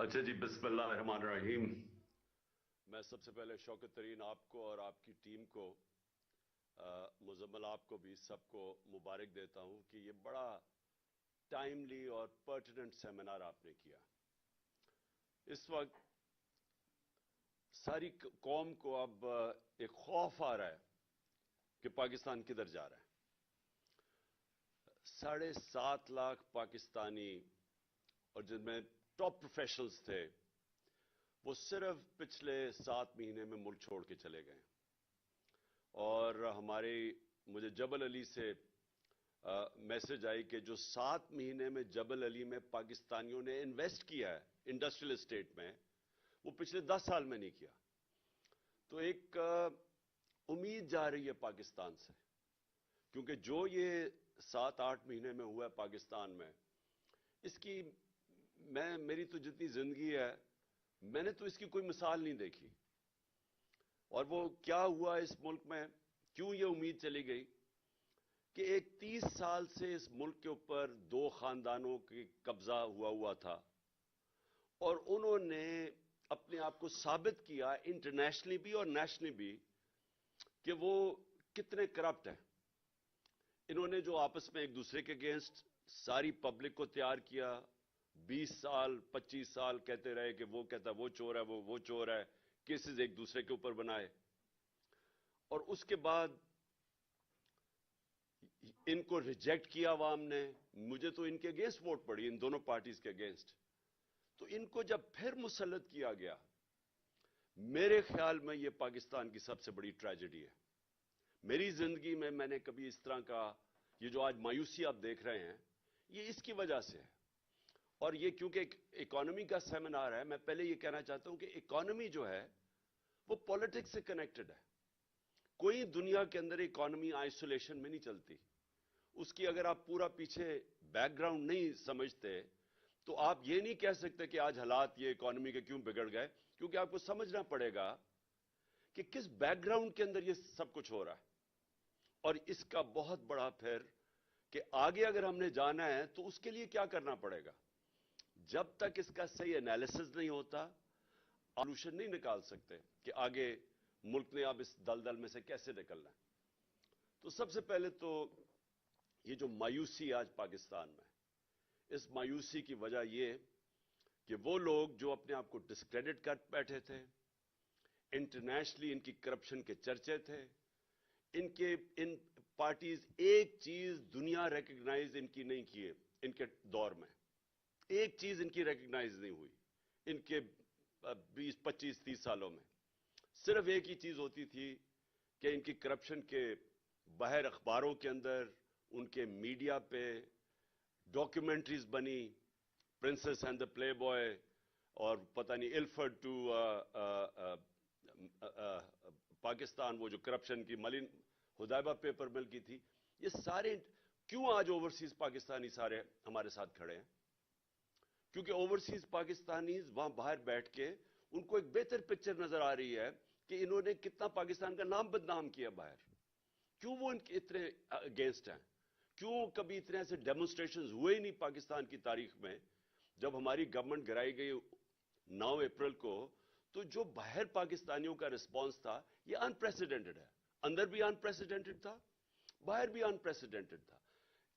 اچھا جی، بسم اللہ الرحمن الرحیم۔ میں سب سے پہلے شوکت ترین آپ کو اور آپ کی ٹیم کو، مزمل آپ کو بھی، سب کو مبارک دیتا ہوں کہ یہ بڑا ٹائملی اور پرٹیننٹ سیمینار آپ نے کیا۔ اس وقت ساری قوم کو اب ایک خوف آ رہا ہے کہ پاکستان کدھر جا رہا ہے۔ 7.5 لاکھ پاکستانی، اور جن میں ٹاپ پروفیشنلز تھے، وہ صرف پچھلے 7 مہینے میں ملک چھوڑ کے چلے گئے۔ اور مجھے جبل علی سے میسج آئی کہ جو 7 مہینے میں جبل علی میں پاکستانیوں نے انویسٹ کیا ہے انڈسٹریل اسٹیٹ میں، وہ پچھلے 10 سال میں نہیں کیا۔ تو ایک امید جا رہی ہے پاکستان سے، کیونکہ جو یہ 7-8 مہینے میں ہوا ہے پاکستان میں، اس کی میری تو جتنی زندگی ہے، میں نے تو اس کی کوئی مثال نہیں دیکھی۔ اور وہ کیا ہوا اس ملک میں، کیوں یہ امید چلی گئی کہ ایک 30 سال سے اس ملک کے اوپر 2 خاندانوں کی قبضہ ہوا تھا، اور انہوں نے اپنے آپ کو ثابت کیا انٹرنیشنلی بھی اور نیشنلی بھی کہ وہ کتنے کرپٹ ہیں۔ انہوں نے جو آپس میں ایک دوسرے کے اگینسٹ ساری پبلک کو تیار کیا، 20 سال 25 سال کہتے رہے کہ وہ کہتا وہ چور ہے، وہ چور ہے، کیسز ایک دوسرے کے اوپر بنائے، اور اس کے بعد ان کو ریجیکٹ کیا عوام نے۔ مجھے تو ان کے اگینسٹ ووٹ پڑی، ان دونوں پارٹیز کے اگینسٹ۔ تو ان کو جب پھر مسلط کیا گیا، میرے خیال میں یہ پاکستان کی سب سے بڑی ٹریجڈی ہے۔ میری زندگی میں نے کبھی اس طرح کا، یہ جو آج مایوسی آپ دیکھ رہے ہیں، یہ اس کی وجہ سے ہے۔ اور یہ کیونکہ ایک اکانومی کا سیمینار ہے، میں پہلے یہ کہنا چاہتا ہوں کہ اکانومی جو ہے وہ پولیٹکس سے کنیکٹڈ ہے۔ کوئی دنیا کے اندر اکانومی آئسولیشن میں نہیں چلتی۔ اس کی اگر آپ پورا پیچھے بیک گراؤنڈ نہیں سمجھتے تو آپ یہ نہیں کہہ سکتے کہ آج حالات یہ اکانومی کے کیوں بگڑ گئے، کیونکہ آپ کو سمجھنا پڑے گا کہ کس بیک گراؤنڈ کے اندر یہ سب کچھ ہو رہا ہے۔ اور اس کا بہت بڑا پھر کہ آگے اگر ہم نے جانا ہے تو اس کے لیے کیا کرنا پڑے گا۔ جب تک اس کا صحیح انالیسس نہیں ہوتا، سولوشن نہیں نکال سکتے کہ آگے ملک نے اب اس دلدل میں سے کیسے نکلنا ہے۔ تو سب سے پہلے تو یہ جو مایوسی آج پاکستان میں، اس مایوسی کی وجہ یہ کہ وہ لوگ جو اپنے آپ کو ڈسکریڈٹ کر بیٹھے تھے، انٹرنیشنلی ان کی کرپشن کے چرچے تھے، ان پارٹیز ایک چیز دنیا ریکگنائز ان کی نہیں کیے، ان کے دور میں ایک چیز ان کی ریکگنائز نہیں ہوئی ان کے 20-25-30 سالوں میں۔ صرف ایک ہی چیز ہوتی تھی کہ ان کی کرپشن کے باہر اخباروں کے اندر، ان کے میڈیا پہ ڈاکیومنٹریز بنی، princess and the play boy, اور پتہ نہیں الفرڈ ٹو پاکستان، وہ جو کرپشن کی ملن حدیبہ پیپر مل کی تھی۔ یہ سارے کیوں آج اوورسیز پاکستانی سارے ہمارے ساتھ کھڑے ہیں؟ کیونکہ اوورسیز پاکستانیز وہاں باہر بیٹھ کے ان کو ایک بہتر پکچر نظر آ رہی ہے کہ انہوں نے کتنا پاکستان کا نام بدنام کیا باہر۔ کیوں وہ ان کے اتنے اگینسٹ ہیں؟ کیوں کبھی اتنے ایسے ڈیمونسٹریشنز ہوئے ہی نہیں پاکستان کی تاریخ میں؟ جب ہماری گورنمنٹ گرائی گئی 9 اپریل کو، تو جو باہر پاکستانیوں کا رسپانس تھا یہ انپریسیڈنٹڈ ہے۔ اندر بھی انپریسیڈنٹڈ تھا، باہر بھی انپریسیڈنٹڈ تھا،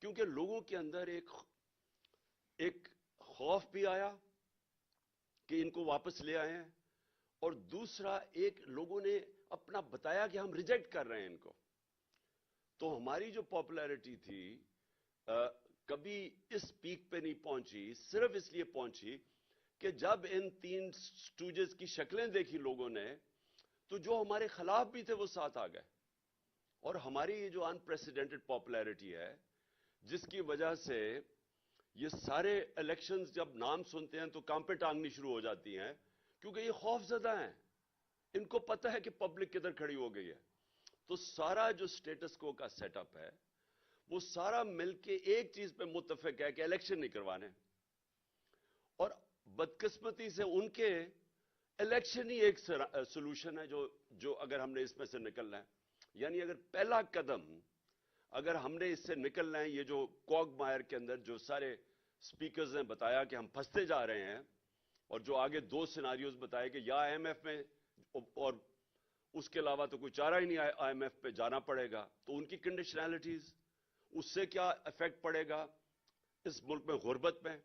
کیونکہ لوگوں کے اندر ایک خوف بھی آیا کہ ان کو واپس لے آئے ہیں، اور دوسرا ایک لوگوں نے اپنا بتایا کہ ہم ریجیکٹ کر رہے ہیں ان کو۔ تو ہماری جو پاپولیرٹی تھی کبھی اس پیک پہ نہیں پہنچی، صرف اس لیے پہنچی کہ جب ان 3 سٹوجز کی شکلیں دیکھی لوگوں نے، تو جو ہمارے خلاف بھی تھے وہ ساتھ آ گئے۔ اور ہماری یہ جو انپریسیڈنٹڈ پاپولیرٹی ہے، جس کی وجہ سے یہ سارے الیکشنز جب نام سنتے ہیں تو کانپیں ٹانگنی شروع ہو جاتی ہیں، کیونکہ یہ خوف زدہ ہیں۔ ان کو پتہ ہے کہ پبلک کدھر کھڑی ہو گئی ہے۔ تو سارا جو سٹیٹس کو کا سیٹ اپ ہے، وہ سارا مل کے ایک چیز پہ متفق ہے کہ الیکشن نہیں کروانے۔ اور بدقسمتی سے ان کے الیکشن ہی ایک سولوشن ہے جو اگر ہم نے اس میں سے نکلنا ہے، یعنی اگر پہلا قدم اگر ہم نے اس سے نکلنا ہے، یہ جو کوگ مائر کے اندر جو سارے سپیکرز نے بتایا کہ ہم پھنستے جا رہے ہیں، اور جو آگے دو سیناریوز بتائے کہ یا آئی ایم ایف میں اور اس کے علاوہ تو کوئی چارہ ہی نہیں آئی ایم ایف پہ جانا پڑے گا, تو ان کی کنڈیشنلٹیز, اس سے کیا افیکٹ پڑے گا اس ملک میں غربت میں,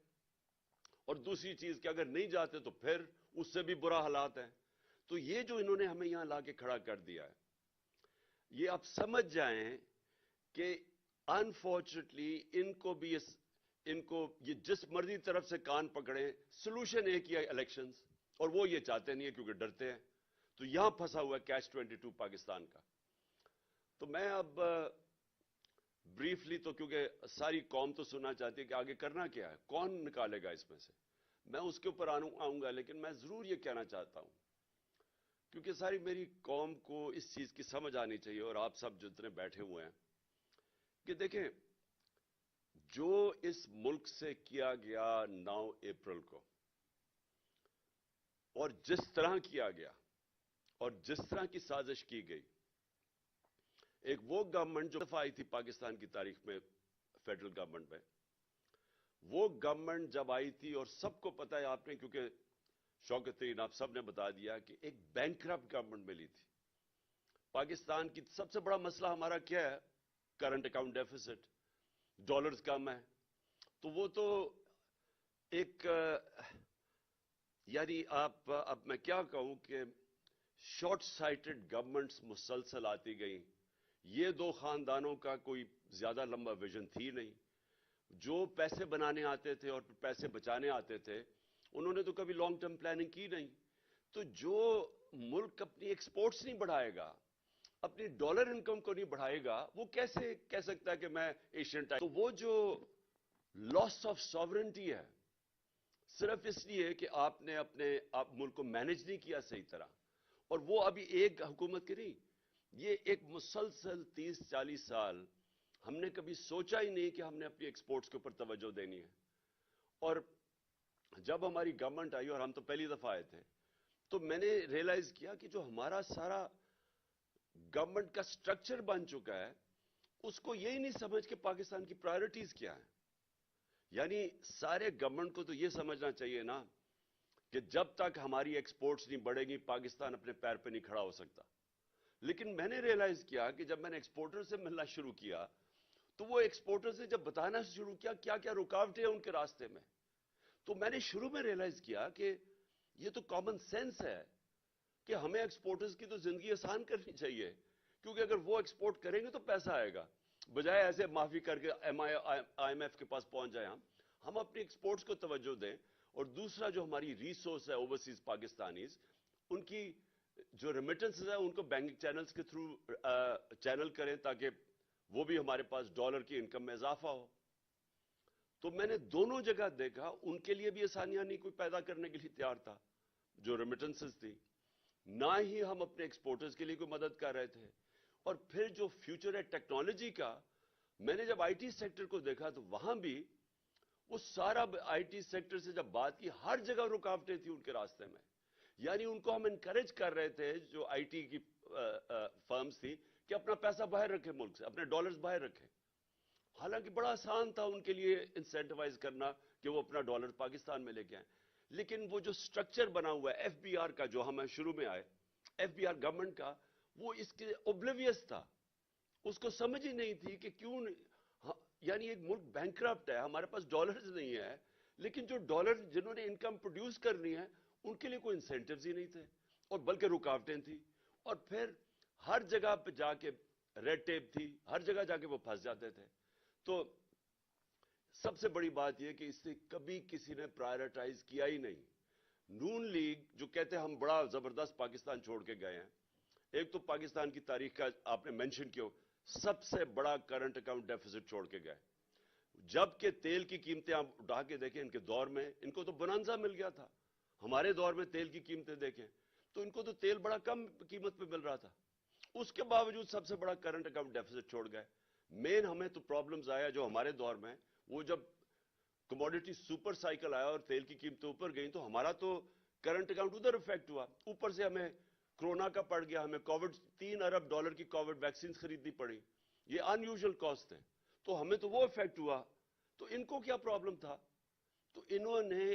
اور دوسری چیز کہ اگر نہیں جاتے تو پھر اس سے بھی برا حالات ہیں. تو یہ جو انہوں نے ہمیں یہاں لا کے کھڑا کر دیا ہے, یہ آپ سمجھ جائیں کہ انفارچونیٹلی ان کو یہ جس مرضی طرف سے کان پکڑیں, سلوشن ایک ہی ہے الیکشنز, اور وہ یہ چاہتے نہیں ہے کیونکہ ڈرتے ہیں. تو یہاں پھنسا ہوا ہے کیچ 22 پاکستان کا. تو میں اب بریفلی, تو کیونکہ ساری قوم تو سننا چاہتی ہے کہ آگے کرنا کیا ہے, کون نکالے گا اس میں سے, میں اس کے اوپر آؤں گا. لیکن میں ضرور یہ کہنا چاہتا ہوں, کیونکہ ساری میری قوم کو اس چیز کی سمجھ آنی چاہیے, اور آپ سب جتنے بیٹھے ہوئے ہیں, کہ دیکھیں جو اس ملک سے کیا گیا 9 اپریل کو, اور جس طرح کیا گیا اور جس طرح کی سازش کی گئی, ایک وہ گورنمنٹ جو دفعہ آئی تھی پاکستان کی تاریخ میں فیڈرل گورنمنٹ میں, وہ گورنمنٹ جب آئی تھی, اور سب کو پتا ہے آپ نے, کیونکہ شوکت ترین آپ سب نے بتا دیا کہ ایک بینکرپٹ گورنمنٹ ملی تھی. پاکستان کی سب سے بڑا مسئلہ ہمارا کیا ہے, کرنٹ اکاؤنٹ ڈیفیسٹ, ڈالرز کم ہے. تو وہ تو ایک یعنی اب میں کیا کہوں کہ شارٹ سائٹڈ گورنمنٹس مسلسل آتی گئیں. یہ دو خاندانوں کا کوئی زیادہ لمبا ویژن تھی نہیں. جو پیسے بنانے آتے تھے اور پیسے بچانے آتے تھے, انہوں نے تو کبھی لانگ ٹرم پلاننگ کی نہیں. تو جو ملک اپنی ایکسپورٹس نہیں بڑھائے گا, اپنی ڈالر انکم کو نہیں بڑھائے گا, وہ کیسے کہہ سکتا ہے کہ میں ایشین ٹائم. تو وہ جو لاس آف ساورنٹی ہے, صرف اس لیے کہ آپ نے اپنے ملک کو مینج نہیں کیا صحیح طرح, اور وہ ابھی ایک حکومت کی نہیں, یہ ایک مسلسل 30-40 سال ہم نے کبھی سوچا ہی نہیں کہ ہم نے اپنی ایکسپورٹس کے اوپر توجہ دینی ہے. اور جب ہماری گورنمنٹ آئی, اور ہم تو پہلی دفعہ آئے تھے, تو میں نے ریئلائز کیا کہ جو ہمارا سارا گورنمنٹ کا سٹرکچر بن چکا ہے, اس کو یہی نہیں سمجھ کہ پاکستان کی پرائرٹیز کیا ہیں. یعنی سارے گورنمنٹ کو تو یہ سمجھنا چاہیے نا کہ جب تک ہماری ایکسپورٹس نہیں بڑھے گی, پاکستان اپنے پیر پہ نہیں کھڑا ہو سکتا. لیکن میں نے ریئلائز کیا کہ جب میں نے ایکسپورٹر سے ملنا شروع کیا, تو وہ ایکسپورٹر سے جب بتانا شروع کیا کیا کیا رکاوٹیں ہیں ان کے راستے میں, تو میں نے شروع میں ریئلائز کیا کہ یہ تو کامن سینس ہے کہ ہمیں ایکسپورٹرز کی تو زندگی آسان کرنی چاہیے, کیونکہ اگر وہ ایکسپورٹ کریں گے تو پیسہ آئے گا, بجائے ایسے معافی کر کے آئی ایم ایف کے پاس پہنچ جائیں. ہم اپنی ایکسپورٹس کو توجہ دیں. اور دوسرا جو ہماری ریسورس ہے اوورسیز پاکستانیز, ان کی جو ریمیٹنسز ہیں ان کو بینکنگ چینلز کے تھرو چینل کریں, تاکہ وہ بھی ہمارے پاس ڈالر کی انکم میں اضافہ ہو. تو میں نے دونوں جگہ دیکھا, ان کے لیے بھی آسانیاں نہیں کوئی پیدا کرنے کے لیے تیار تھا جو ریمیٹنسز تھی, نہ ہی ہم اپنے ایکسپورٹرز کے لیے کوئی مدد کر رہے تھے. اور پھر جو فیوچر ہے ٹیکنالوجی کا, میں نے جب آئی ٹی سیکٹر کو دیکھا تو وہاں بھی وہ سارا آئی ٹی سیکٹر سے جب بات کی, ہر جگہ رکاوٹیں تھیں ان کے راستے میں. یعنی ان کو ہم انکریج کر رہے تھے, جو آئی ٹی کی فرمز تھی, کہ اپنا پیسہ باہر رکھیں ملک سے, اپنے ڈالرز باہر رکھیں. حالانکہ بڑا آسان تھا ان کے لیے انسینٹیوائز کرنا کہ وہ اپنا ڈالر پاکستان میں لے کے آئیں. لیکن وہ جو سٹرکچر بنا ہوا ہے ایف بی آر کا, جو ہم شروع میں آئے, ایف بی آر گورنمنٹ کا, وہ اس کے اوبلیویس تھا. اس کو سمجھ ہی نہیں تھی کہ کیوں, یعنی ایک ملک بینکرپٹ ہے, ہمارے پاس ڈالرز نہیں ہے, لیکن جو ڈالر جنہوں نے انکم پروڈیوس کرنی ہے ان کے لیے کوئی انسینٹیوز ہی نہیں تھے, اور بلکہ رکاوٹیں تھیں. اور پھر ہر جگہ پہ جا کے ریڈ ٹیپ تھی, ہر جگہ جا کے وہ پھنس جاتے تھے. تو سب سے بڑی بات یہ کہ اس سے کبھی کسی نے پرائرٹائز کیا ہی نہیں. نون لیگ جو کہتے ہیں ہم بڑا زبردست پاکستان چھوڑ کے گئے ہیں, ایک تو پاکستان کی تاریخ کا آپ نے مینشن کیا, سب سے بڑا کرنٹ اکاؤنٹ ڈیفیسٹ چھوڑ کے گئے. جبکہ تیل کی قیمتیں آپ اٹھا کے دیکھیں, ان کے دور میں ان کو تو بنانزا مل گیا تھا. ہمارے دور میں تیل کی قیمتیں دیکھیں تو ان کو تو تیل بڑا کم قیمت پہ مل رہا تھا. اس کے باوجود سب سے بڑا کرنٹ اکاؤنٹ ڈیفیسٹ چھوڑ گئے. مین ہمیں تو پرابلمز آیا جو ہمارے دور میں, وہ جب کموڈیٹی سپر سائیکل آیا اور تیل کی قیمتیں اوپر گئیں, تو ہمارا تو کرنٹ اکاؤنٹ ادھر افیکٹ ہوا. اوپر سے ہمیں کرونا کا پڑ گیا, ہمیں کووڈ $3 ارب کی کووڈ ویکسین خریدنی پڑی, یہ ان یوزل کاسٹ ہے, تو ہمیں تو وہ افیکٹ ہوا. تو ان کو کیا پرابلم تھا؟ تو انہوں نے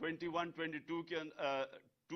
21-22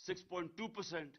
6.2%,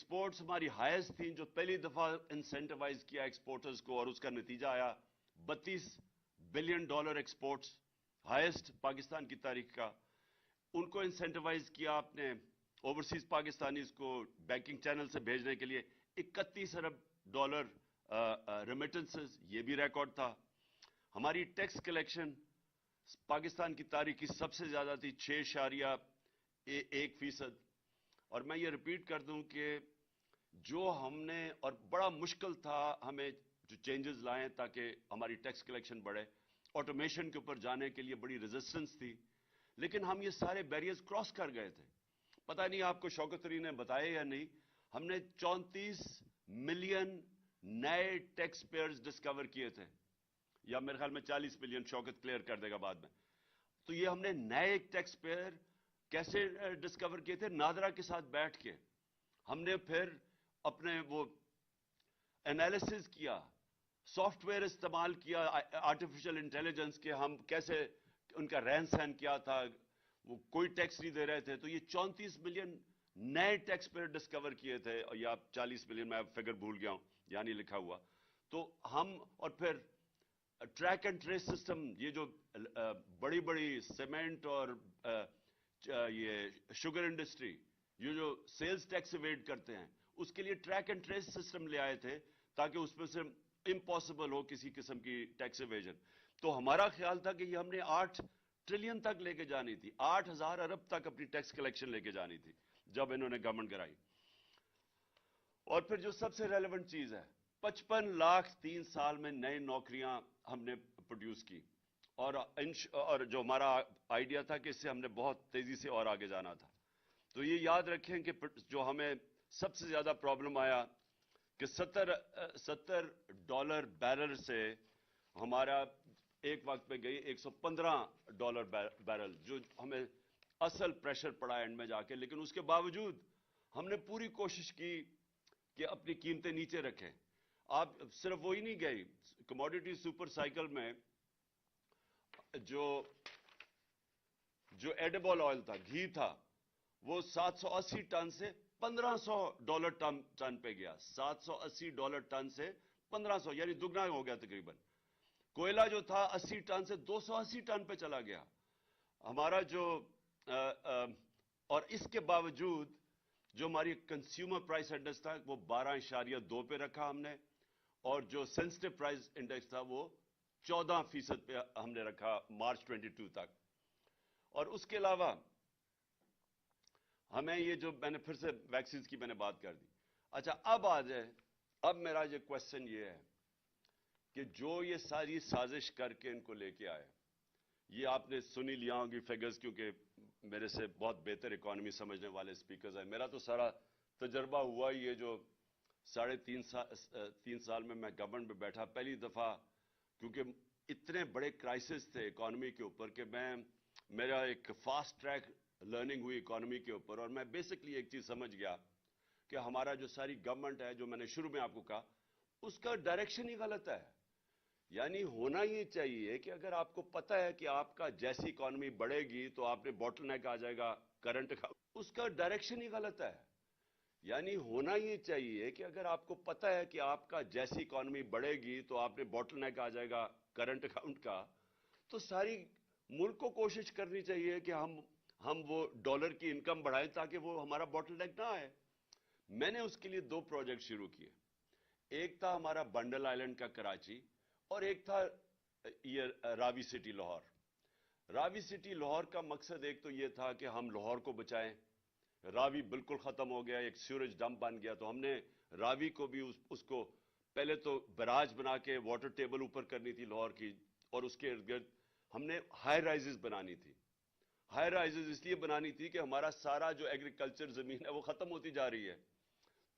ایکسپورٹس ہماری ہائیسٹ تھیں, جو پہلی دفعہ انسینٹیوائز کیا ایکسپورٹرز کو, اور اس کا نتیجہ آیا $32 بلین ایکسپورٹس, ہائیسٹ پاکستان کی تاریخ کا. ان کو انسینٹیوائز کیا آپ نے اوورسیز پاکستانیز کو بینکنگ چینل سے بھیجنے کے لیے, $31 ارب ریمیٹنسز, یہ بھی ریکارڈ تھا. ہماری ٹیکس کلیکشن پاکستان کی تاریخ کی سب سے زیادہ تھی, 6.1%. اور میں یہ ریپیٹ کر دوں کہ جو ہم نے, اور بڑا مشکل تھا ہمیں جو چینجز لائیں تاکہ ہماری ٹیکس کلیکشن بڑھے, آٹومیشن کے اوپر جانے کے لیے بڑی ریزسٹنس تھی, لیکن ہم یہ سارے بیریئرز کراس کر گئے تھے. پتہ نہیں آپ کو شوکت علی نے بتایا یا نہیں, ہم نے 34 ملین نئے ٹیکس پیئرز ڈسکور کیے تھے, یا میرے خیال میں 40 ملین, شوکت کلیئر کر دے گا بعد میں. تو یہ ہم نے نئے ٹیکس پیئر کیسے ڈسکور کیے تھے؟ نادرا کے ساتھ بیٹھ کے ہم نے پھر اپنے وہ انالیسز کیا, سافٹ ویئر استعمال کیا, آرٹیفیشل انٹیلیجنس کے, ہم کیسے ان کا رہن سہن کیا تھا, وہ کوئی ٹیکس نہیں دے رہے تھے. تو یہ 34 ملین نئے ٹیکس پیئر ڈسکور کیے تھے, یا 40 ملین, میں فگر بھول گیا ہوں, یعنی لکھا ہوا. تو ہم, اور پھر ٹریک اینڈ ٹریس سسٹم, یہ جو بڑی بڑی سیمنٹ اور یہ شوگر انڈسٹری, یہ جو سیلز ٹیکس ایویڈ کرتے ہیں, اس کے لیے ٹریک اینڈ ٹریس سسٹم لے آئے تھے تاکہ اس میں سے امپاسبل ہو کسی قسم کی ٹیکس ایویژن. تو ہمارا خیال تھا کہ یہ ہم نے 8 ٹریلین تک لے کے جانی تھی, 8,000 ارب تک اپنی ٹیکس کلیکشن لے کے جانی تھی جب انہوں نے گورنمنٹ کرائی. اور پھر جو سب سے ریلیونٹ چیز ہے, 55 لاکھ 3 سال میں نئی نوکریاں ہم نے پروڈیوس کی, اور جو ہمارا آئیڈیا تھا کہ اس سے ہم نے بہت تیزی سے اور آگے جانا تھا. تو یہ یاد رکھیں کہ جو ہمیں سب سے زیادہ پرابلم آیا کہ $70 بیرل سے ہمارا ایک وقت پہ گئی $115 بیرل, جو ہمیں اصل پریشر پڑا اینڈ میں جا کے. لیکن اس کے باوجود ہم نے پوری کوشش کی کہ اپنی قیمتیں نیچے رکھیں. آپ صرف وہی نہیں گئی, کموڈیٹی سپر سائیکل میں جو ایڈیبل آئل تھا, گھی تھا, وہ 780 ٹن سے $1,500 ٹن پہ گیا. $780 ٹن سے 1,500, یعنی دگنا ہو گیا تقریباً. کوئلہ جو تھا 80 ٹن سے 280 ٹن پہ چلا گیا ہمارا جو, اور اس کے باوجود جو ہماری کنزیومر پرائس انڈیکس تھا وہ 12.2 پہ رکھا ہم نے, اور جو سینسٹیو پرائس انڈیکس تھا وہ 14% پہ ہم نے رکھا مارچ 22 تک. اور اس کے علاوہ ہمیں یہ جو, میں نے پھر سے ویکسینز کی میں نے بات کر دی. اچھا اب آ جائے, اب میرا یہ کوشچن یہ ہے کہ جو یہ ساری سازش کر کے ان کو لے کے آئے, یہ آپ نے سنی لیا ہوں گی فگرز, کیونکہ میرے سے بہت بہتر اکانومی سمجھنے والے اسپیکرز ہیں. میرا تو سارا تجربہ ہوا یہ جو 3.5 سال میں گورنمنٹ میں بیٹھا, پہلی دفعہ, کیونکہ اتنے بڑے کرائسس تھے اکانومی کے اوپر کہ میرا ایک فاسٹ ٹریک لرننگ ہوئی اکانومی کے اوپر, اور میں بیسکلی ایک چیز سمجھ گیا کہ ہمارا جو ساری گورنمنٹ ہے, جو میں نے شروع میں آپ کو کہا, اس کا ڈائریکشن ہی غلط ہے. یعنی ہونا یہ چاہیے کہ اگر آپ کو پتہ ہے کہ آپ کا جیسی اکانومی بڑھے گی تو آپ نے باٹل نیک آ جائے گا کرنٹ کا, اس کا ڈائریکشن ہی غلط ہے. یعنی ہونا یہ چاہیے کہ اگر آپ کو پتہ ہے کہ آپ کا جیسی اکانومی بڑھے گی تو آپ نے باٹل نیک آ جائے گا کرنٹ اکاؤنٹ کا, تو ساری ملک کو کوشش کرنی چاہیے کہ ہم وہ ڈالر کی انکم بڑھائیں تاکہ وہ ہمارا باٹل نیک نہ آئے. میں نے اس کے لیے 2 پروجیکٹ شروع کیے. ایک تھا ہمارا بنڈل آئلینڈ کا کراچی, اور ایک تھا یہ راوی سٹی لاہور. راوی سٹی لاہور کا مقصد ایک تو یہ تھا کہ ہم لاہور کو بچائیں. راوی بالکل ختم ہو گیا, ایک سیوریج ڈمپ بن گیا, تو ہم نے راوی کو بھی اس کو پہلے تو براج بنا کے واٹر ٹیبل اوپر کرنی تھی لاہور کی, اور اس کے ارد گرد ہم نے ہائی رائزز بنانی تھی. ہائی رائزز اس لیے بنانی تھی کہ ہمارا سارا جو ایگریکلچر زمین ہے وہ ختم ہوتی جا رہی ہے.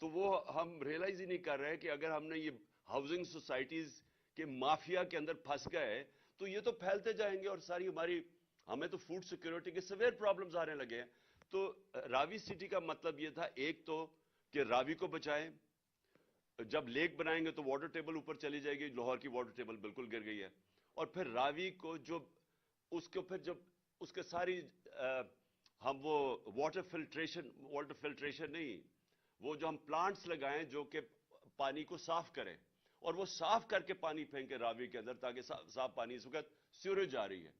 تو وہ ہم ریئلائز ہی نہیں کر رہے کہ اگر ہم نے یہ ہاؤسنگ سوسائٹیز کے مافیا کے اندر پھنس گئے تو یہ تو پھیلتے جائیں گے, اور ساری ہمیں تو فوڈ سیکیورٹی کے سویر پرابلمز آنے لگے ہیں. تو راوی سٹی کا مطلب یہ تھا, ایک تو کہ راوی کو بچائیں, جب لیک بنائیں گے تو واٹر ٹیبل اوپر چلی جائے گی, لاہور کی واٹر ٹیبل بالکل گر گئی ہے. اور پھر راوی کو اس کو پھر جب اس کے ساری ہم وہ واٹر فلٹریشن نہیں, وہ جو ہم پلانٹس لگائیں جو کہ پانی کو صاف کریں اور وہ صاف کر کے پانی پھینکے راوی کے اندر تاکہ صاف پانی اس وقت سیوریج آ رہی ہے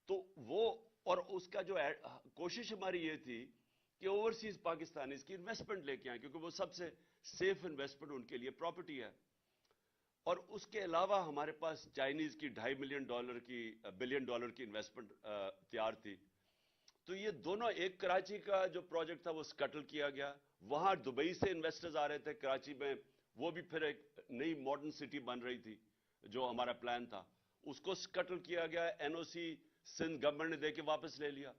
تو وہ اور اس کا جو کوشش ہماری یہ تھی کہ اوورسیز پاکستانیز کی انویسٹمنٹ لے کے آئیں کیونکہ وہ سب سے سیف انویسٹمنٹ ان کے لیے پراپرٹی ہے اور اس کے علاوہ ہمارے پاس چائنیز کی $2.5 بلین کی انویسٹمنٹ تیار تھی تو یہ دونوں ایک کراچی کا جو پروجیکٹ تھا وہ سکٹل کیا گیا وہاں دبئی سے انویسٹرز آ رہے تھے کراچی میں وہ بھی پھر ایک نئی ماڈرن سٹی بن رہی تھی جو ہمارا پلان تھا اس کو سکٹل کیا گیا این او سی سندھ گورنمنٹ نے دے کے واپس لے لیا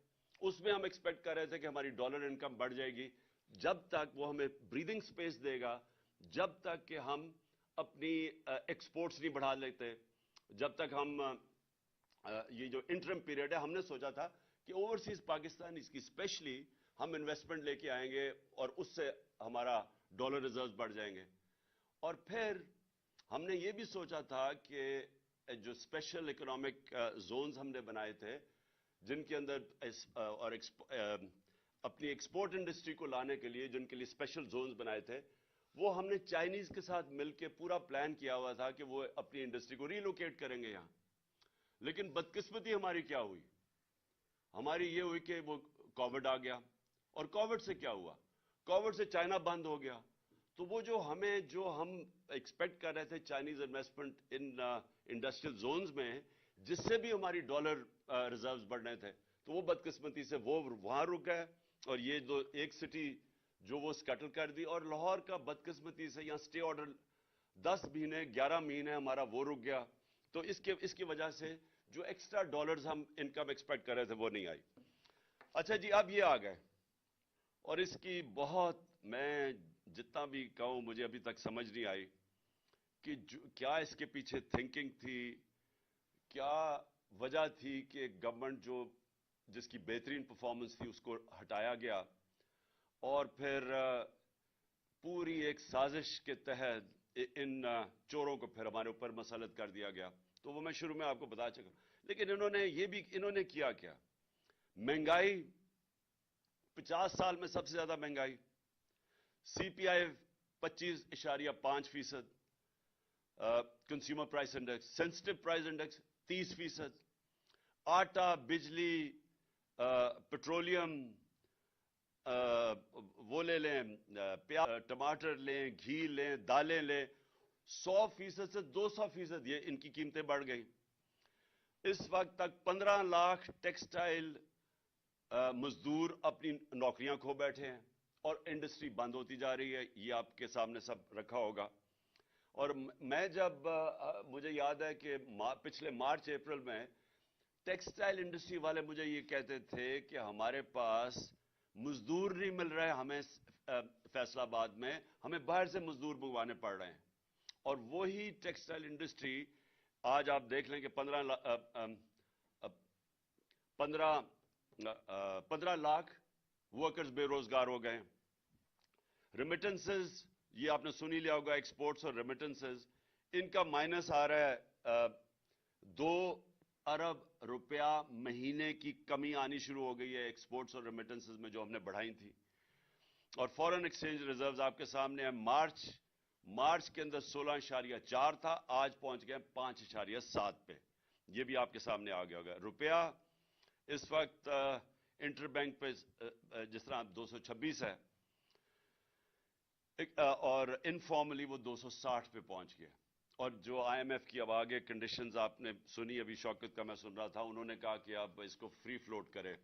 اس میں ہم ایکسپیکٹ کر رہے تھے کہ ہماری ڈالر انکم بڑھ جائے گی جب تک وہ ہمیں بریدنگ سپیس دے گا جب تک کہ ہم اپنی ایکسپورٹس نہیں بڑھا لیتے جب تک ہم یہ جو انٹرم پیریڈ ہے ہم نے سوچا تھا کہ اوورسیز پاکستان اس کی اسپیشلی ہم انویسٹمنٹ لے کے آئیں گے اور اس سے ہمارا ڈالر ریزروز بڑھ جائیں گے اور پھر ہم نے یہ بھی سوچا تھا کہ جو اسپیشل اکنامک زونز ہم نے بنائے تھے جن کے اندر اور اپنی ایکسپورٹ انڈسٹری کو لانے کے لیے جن کے لیے اسپیشل زونز بنائے تھے وہ ہم نے چائنیز کے ساتھ مل کے پورا پلان کیا ہوا تھا کہ وہ اپنی انڈسٹری کو ریلوکیٹ کریں گے یہاں لیکن بدقسمتی ہماری کیا ہوئی ہماری یہ ہوئی کہ وہ کووڈ آ گیا اور کووڈ سے کیا ہوا کووڈ سے چائنا بند ہو گیا تو وہ جو ہم ایکسپیکٹ کر رہے تھے Chinese investment in industrial zones میں جس سے بھی ہماری ڈالر ریزروز بڑھنے تھے تو وہ بدقسمتی سے وہ وہاں رک گئے اور یہ جو ایک سٹی جو وہ سکٹل کر دی اور لاہور کا بدقسمتی سے یہاں سٹے آرڈر 10 مہینے 11 مہینے ہمارا وہ رک گیا تو اس کی وجہ سے جو ایکسٹرا ڈالرز ہم انکم ایکسپیکٹ کر رہے تھے وہ نہیں آئی اچھا جی اب یہ آ گئے اور اس کی بہت میں جتنا بھی کہوں مجھے ابھی تک سمجھ نہیں آئی کہ کیا اس کے پیچھے تھنکنگ تھی کیا وجہ تھی کہ گورنمنٹ جس کی بہترین پرفارمنس تھی اس کو ہٹایا گیا اور پھر پوری ایک سازش کے تحت ان چوروں کو پھر ہمارے اوپر مسلط کر دیا گیا تو وہ میں شروع میں آپ کو بتا چکا لیکن انہوں نے کیا مہنگائی 50 سال میں سب سے زیادہ مہنگائی سی پی آئی 25.5% consumer price index sensitive price index 30% آٹا بجلی پیٹرولیم وہ لے لیں ٹماٹر لیں گھی لیں دالیں لیں 100% سے 200% یہ ان کی قیمتیں بڑھ گئیں اس وقت تک 15 لاکھ ٹیکسٹائل مزدور اپنی نوکریاں کھو بیٹھے ہیں اور انڈسٹری بند ہوتی جا رہی ہے یہ آپ کے سامنے سب رکھا ہوگا اور میں جب مجھے یاد ہے کہ پچھلے مارچ اپریل میں ٹیکسٹائل انڈسٹری والے مجھے یہ کہتے تھے کہ ہمارے پاس مزدور نہیں مل رہے ہمیں فیصل آباد میں ہمیں باہر سے مزدور منگوانے پڑ رہے ہیں اور وہی ٹیکسٹائل انڈسٹری آج آپ دیکھ لیں کہ 15 لاکھ ورکرز بے روزگار ہو گئے ریمیٹنسز یہ آپ نے سنی لیا ہوگا ایکسپورٹس اور ریمیٹنسز ان کا مائنس آ رہا ہے 2 ارب روپیہ مہینے کی کمی آنی شروع ہو گئی ہے ایکسپورٹس اور ریمیٹنسز میں جو ہم نے بڑھائی تھی اور فورن ایکسچینج ریزروز آپ کے سامنے ہیں مارچ کے اندر 16.4 تھا آج پہنچ گئے 5.7 پہ یہ بھی آپ کے سامنے آ گیا ہوگا روپیہ اس وقت انٹر بینک پہ جس طرح 226 ہے اور انفارملی وہ 260 پہ پہنچ گیا اور جو آئی ایم ایف کی اب آگے کنڈیشنز آپ نے سنی ابھی شوکت کا میں سن رہا تھا انہوں نے کہا کہ اب اس کو فری فلوٹ کرے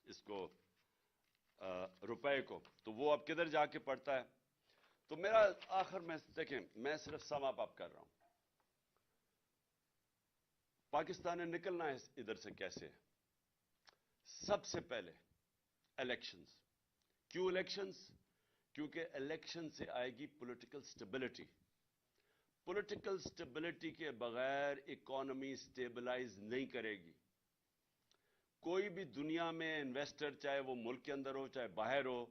اس کو روپے کو تو وہ اب کدھر جا کے پڑتا ہے تو میرا آخر میں دیکھیں میں صرف سم اپ کر رہا ہوں پاکستان نے نکلنا ہے ادھر سے کیسے سب سے پہلے الیکشنز کیوں الیکشنز کیونکہ الیکشن سے آئے گی پولیٹیکل سٹیبلٹی پولیٹیکل سٹیبلٹی کے بغیر اکانومی سٹیبلائز نہیں کرے گی کوئی بھی دنیا میں انویسٹر چاہے وہ ملک کے اندر ہو چاہے باہر ہو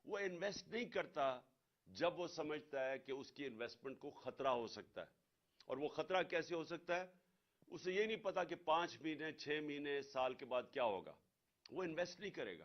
وہ انویسٹ نہیں کرتا جب وہ سمجھتا ہے کہ اس کی انویسٹمنٹ کو خطرہ ہو سکتا ہے اور وہ خطرہ کیسے ہو سکتا ہے اسے یہ نہیں پتا کہ 5 مہینے 6 مہینے سال کے بعد کیا ہوگا وہ انویسٹ نہیں کرے گا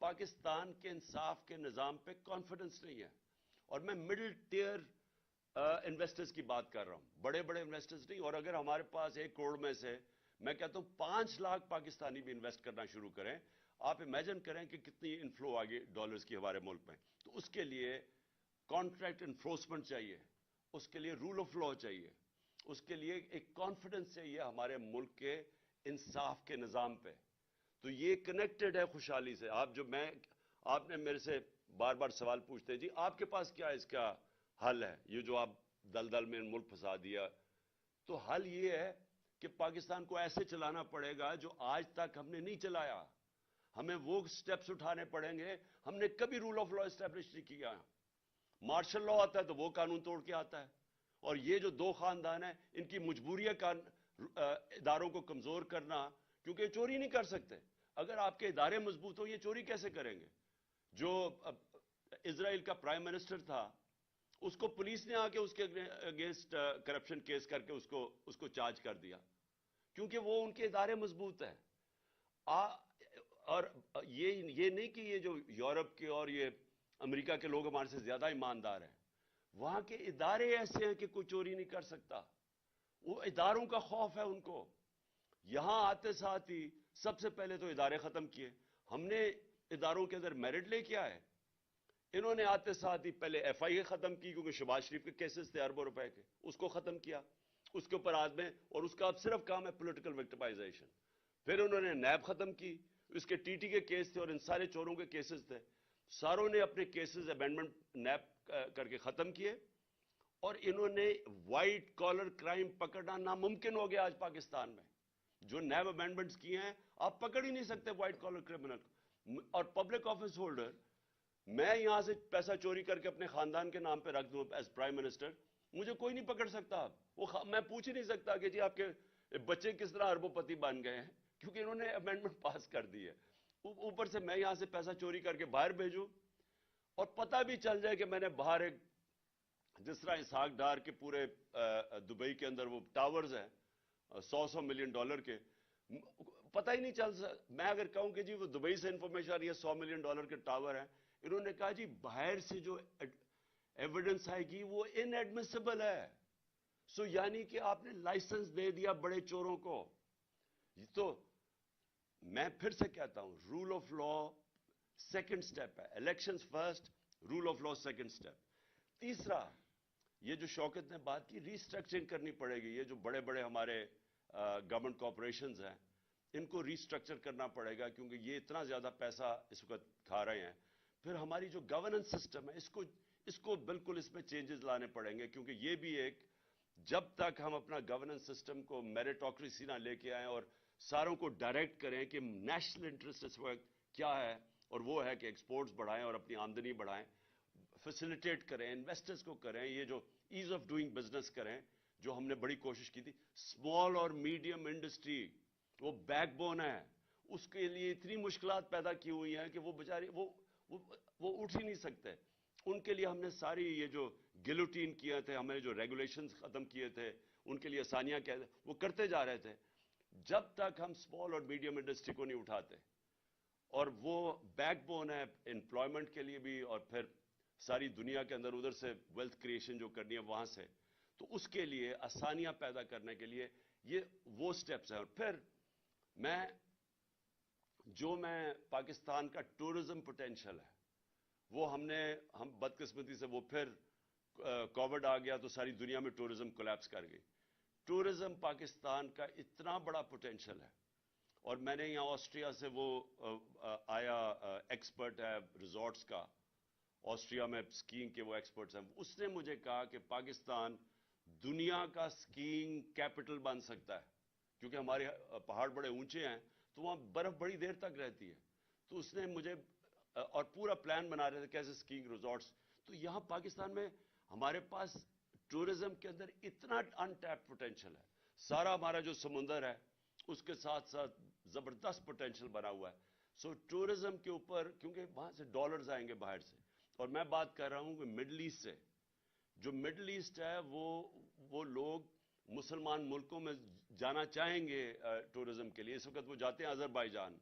پاکستان کے انصاف کے نظام پہ کانفیڈنس نہیں ہے. اور میں مڈل ٹیئر انویسٹرز کی بات کر رہا ہوں, بڑے بڑے انویسٹرز نہیں. اور اگر ہمارے پاس 1 کروڑ میں سے میں کہتا ہوں 5 لاکھ پاکستانی بھی انویسٹ کرنا شروع کریں, آپ امیجن کریں کہ کتنی انفلو آگے ڈالرز کی ہمارے ملک میں. تو اس کے لیے کانٹریکٹ انفورسمنٹ چاہیے, اس کے لیے رول آف لا چاہیے, اس کے لیے ایک کانفیڈنس چاہیے ہمارے ملک کے انصاف کے نظام پہ. تو یہ کنیکٹڈ ہے خوشحالی سے. آپ نے میرے سے بار بار سوال پوچھتے ہیں جی آپ کے پاس کیا اس کا حل ہے, یہ جو آپ دلدل میں ملک پھنسا دیا. تو حل یہ ہے کہ پاکستان کو ایسے چلانا پڑے گا جو آج تک ہم نے نہیں چلایا. ہمیں وہ سٹیپس اٹھانے پڑیں گے. ہم نے کبھی رول آف لا اسٹیبلش نہیں کیا. مارشل لا آتا ہے تو وہ قانون توڑ کے آتا ہے. اور یہ جو 2 خاندان ہیں ان کی مجبوری ہے اداروں کو کمزور کرنا, کیونکہ یہ چوری نہیں کر سکتے. اگر آپ کے ادارے مضبوط ہو یہ چوری کیسے کریں گے؟ جو اسرائیل کا پرائم منسٹر تھا اس کو پولیس نے آ کے اس کے اگینسٹ کرپشن کیس کر کے اس کو چارج کر دیا, کیونکہ وہ ان کے ادارے مضبوط ہیں. اور یہ نہیں کہ یہ جو یورپ کے اور یہ امریکہ کے لوگ ہمارے سے زیادہ ایماندار ہیں, وہاں کے ادارے ایسے ہیں کہ کوئی چوری نہیں کر سکتا. وہ اداروں کا خوف ہے ان کو. یہاں آتے ساتھ ہی سب سے پہلے تو ادارے ختم کیے. ہم نے اداروں کے اندر میرٹ لے کے آئے. انہوں نے آتے ساتھ ہی پہلے ایف آئی اے ختم کی, کیونکہ شہباز شریف کے کیسز تھے اربوں روپے کے, اس کو ختم کیا. اس کے اوپر آدمی, اور اس کا اب صرف کام ہے پولیٹیکل وکٹمائزیشن. پھر انہوں نے نیب ختم کی, اس کے ٹی ٹی کے کیس تھے اور ان سارے چوروں کے کیسز تھے. ساروں نے اپنے کیسز امینڈمنٹ نیب کر کے ختم کیے. اور انہوں نے وائٹ کالر کرائم پکڑنا ناممکن ہو گیا آج پاکستان میں. جو نیب امینڈمنٹس کیے ہیں آپ پکڑ ہی نہیں سکتے وائٹ کالر کرمنل. اور پبلک آفس ہولڈر, میں یہاں سے پیسہ چوری کر کے اپنے خاندان کے نام پہ رکھ دوں ایز پرائم منسٹر, مجھے کوئی نہیں پکڑ سکتا. میں پوچھ ہی نہیں سکتا کہ جی آپ کے بچے کس طرح اربوں پتی بن گئے ہیں, کیونکہ انہوں نے امینڈمنٹ پاس کر دی ہے. اوپر سے میں یہاں سے پیسہ چوری کر کے باہر بھیجوں, اور پتہ بھی چل جائے کہ میں نے باہر ایک, جس طرح اسحاق ڈار کے پورے دبئی کے اندر وہ ٹاورز ہیں $100 ملین کے, پتہ ہی نہیں چل سکتا. میں اگر کہوں کہ جی وہ دبئی سے انفارمیشن آ رہی ہے $100 ملین کے ٹاور ہیں, انہوں نے کہا جی باہر سے جو ایویڈنس آئے گی وہ ان ایڈمیسیبل ہے. سو یعنی کہ آپ نے لائسنس دے دیا بڑے چوروں کو. تو میں پھر سے کہتا ہوں rule of law second step ہے, elections first, rule of law second step. تیسرا, یہ جو شوکت نے بات کی, ری اسٹرکچرنگ کرنی پڑے گی. یہ جو بڑے بڑے ہمارے گورنمنٹ کارپوریشنز ہیں ان کو ری اسٹرکچر کرنا پڑے گا, کیونکہ یہ اتنا زیادہ پیسہ اس وقت کھا رہے ہیں. پھر ہماری جو گورننس سسٹم ہے اس کو بالکل اس میں چینجز لانے پڑیں گے, کیونکہ یہ بھی ایک, جب تک ہم اپنا گورننس سسٹم کو میریٹوکریسی نہ لے کے آئیں اور ساروں کو ڈائریکٹ کریں کہ نیشنل انٹرسٹ اس وقت کیا ہے, اور وہ ہے کہ ایکسپورٹس بڑھائیں اور اپنی آمدنی بڑھائیں, فیسیلیٹیٹ کریں, انویسٹرز کو کریں, یہ جو ایز آف ڈوئنگ بزنس کریں, جو ہم نے بڑی کوشش کی تھی. اسمال اور میڈیم انڈسٹری وہ بیک بون ہے, اس کے لیے اتنی مشکلات پیدا کی ہوئی ہیں کہ وہ بیچارے وہ اٹھ ہی نہیں سکتے. ان کے لیے ہم نے ساری یہ جو گلوٹین کیے تھے, ہمیں جو ریگولیشنز ختم کیے تھے, ان کے لیے آسانیاں وہ کرتے جا رہے تھے. جب تک ہم اسمال اور میڈیم انڈسٹری کو نہیں اٹھاتے, اور وہ بیک بون ہے امپلائمنٹ کے لیے بھی, اور پھر ساری دنیا کے اندر ادھر سے ویلتھ کریشن جو کرنی ہے وہاں سے, تو اس کے لیے آسانیاں پیدا کرنے کے لیے یہ وہ سٹیپس ہیں. اور پھر میں پاکستان کا ٹورزم پوٹینشل ہے وہ ہم بدقسمتی سے وہ پھر کووڈ آ گیا تو ساری دنیا میں ٹورزم کولیپس کر گئی. ٹورزم پاکستان کا اتنا بڑا پوٹینشل ہے. اور میں نے یہاں آسٹریا سے وہ آیا ایکسپرٹ ہے ریزورٹس کا, آسٹریا میں سکینگ کے وہ ایکسپرٹس ہیں, اس نے مجھے کہا کہ پاکستان دنیا کا سکینگ کیپٹل بن سکتا ہے, کیونکہ ہمارے پہاڑ بڑے اونچے ہیں تو وہاں برف بڑی دیر تک رہتی ہے. تو اس نے مجھے, اور پورا پلان بنا رہے تھے کیسے سکینگ ریزورٹس. تو یہاں پاکستان میں ہمارے پاس ٹورزم کے اندر اتنا ان ٹیپ پوٹینشل ہے. سارا ہمارا جو سمندر ہے اس کے ساتھ ساتھ زبردست پوٹینشل بنا ہوا ہے. سو ٹورزم کے اوپر, کیونکہ وہاں سے ڈالرز آئیں گے باہر سے, اور میں بات کر رہا ہوں کہ مڈل ایسٹ سے. جو مڈل ایسٹ ہے وہ لوگ مسلمان ملکوں میں جانا چاہیں گے ٹورزم کے لیے. اس وقت وہ جاتے ہیں آذربائیجان,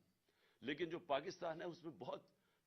لیکن جو پاکستان ہے اس میں بہت